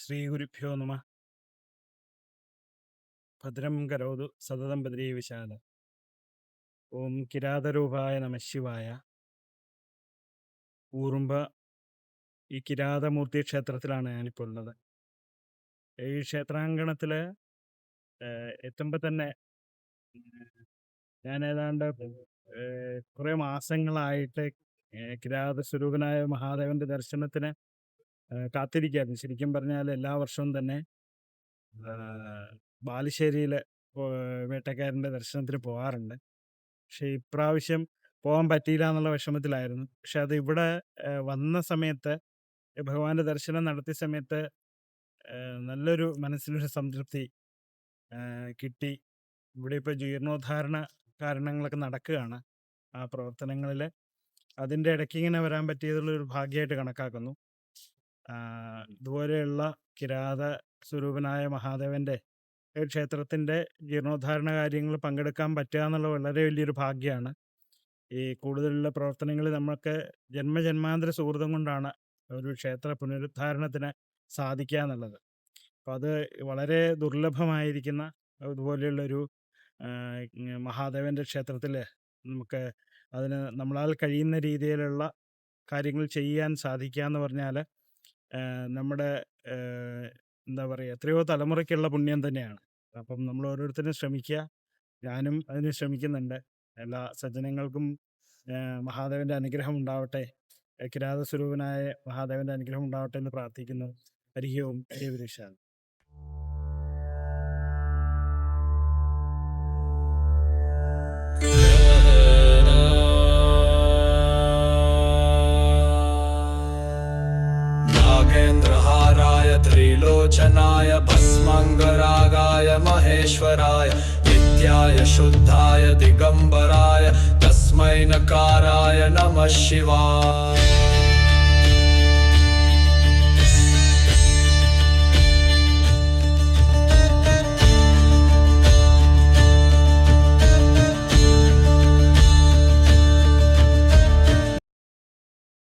ശ്രീഗുരുഭ്യോ നമ. ഭദ്രം കരോതു സതതം ബദ്രീവിശാല. ഓം കിരാതരൂപായ നമഃശിവായ. ഊറുമ്പ ഈ കിരാതമൂർത്തി ക്ഷേത്രത്തിലാണ് ഞാനിപ്പോൾ ഉള്ളത്. ഈ ക്ഷേത്രാങ്കണത്തിൽ എത്തുമ്പോൾ തന്നെ ഞാൻ ഏതാണ്ട് കുറേ മാസങ്ങളായിട്ട് കിരാത സ്വരൂപനായ മഹാദേവന്റെ ദർശനത്തിന് കാത്തിരിക്കുകയായിരുന്നു. ശരിക്കും പറഞ്ഞാൽ എല്ലാ വർഷവും തന്നെ ബാലുശ്ശേരിയിലെ വേട്ടക്കാരൻ്റെ ദർശനത്തിന് പോകാറുണ്ട്. പക്ഷേ ഇപ്രാവശ്യം പോകാൻ പറ്റിയില്ല എന്നുള്ള വിഷമത്തിലായിരുന്നു. പക്ഷെ അത് ഇവിടെ വന്ന സമയത്ത്, ഭഗവാന്റെ ദർശനം നടത്തിയ സമയത്ത് നല്ലൊരു മനസ്സിനൊരു സംതൃപ്തി കിട്ടി. ഇവിടെ ഇപ്പോൾ ജീർണോദ്ധാരണ കാരണങ്ങളൊക്കെ നടക്കുകയാണ്. ആ പ്രവർത്തനങ്ങളിൽ അതിൻ്റെ ഇടയ്ക്ക് ഇങ്ങനെ വരാൻ പറ്റിയതുള്ളൊരു ഭാഗ്യമായിട്ട് കണക്കാക്കുന്നു. ഇതുപോലെയുള്ള കിരാത സ്വരൂപനായ മഹാദേവൻ്റെ ക്ഷേത്രത്തിൻ്റെ ജീർണോദ്ധാരണ കാര്യങ്ങൾ പങ്കെടുക്കാൻ പറ്റുക എന്നുള്ള വളരെ വലിയൊരു ഭാഗ്യമാണ്. ഈ കൂടുതലുള്ള പ്രവർത്തനങ്ങളിൽ നമുക്ക് ജന്മജന്മാന്തര സുഹൃതം കൊണ്ടാണ് ഒരു ക്ഷേത്ര പുനരുദ്ധാരണത്തിന് സാധിക്കുക എന്നുള്ളത്. അപ്പോൾ അത് വളരെ ദുർലഭമായിരിക്കുന്ന ഇതുപോലെയുള്ളൊരു മഹാദേവൻ്റെ ക്ഷേത്രത്തിൽ നമുക്ക് അതിന് നമ്മളാൽ കഴിയുന്ന രീതിയിലുള്ള കാര്യങ്ങൾ ചെയ്യാൻ സാധിക്കുക എന്ന് പറഞ്ഞാൽ നമ്മുടെ എന്താ പറയുക, എത്രയോ തലമുറയ്ക്കുള്ള പുണ്യം തന്നെയാണ്. അപ്പം നമ്മൾ ഓരോരുത്തരും ശ്രമിക്കുക. ഞാനും അതിന് ശ്രമിക്കുന്നുണ്ട്. എല്ലാ സജ്ജനങ്ങൾക്കും മഹാദേവൻ്റെ അനുഗ്രഹം ഉണ്ടാവട്ടെ, കിരാത സ്വരൂപനായ മഹാദേവൻ്റെ അനുഗ്രഹം ഉണ്ടാവട്ടെ എന്ന് പ്രാർത്ഥിക്കുന്നു. ഹരി ഓം ദേവരീശാൽ. नागेन्द्रहाराय त्रिलोचनाय भस्मङ्गरागाय महेश्वराय नित्याय शुद्धाय दिगम्बराय तस्मै नकाराय नमः शिवाय.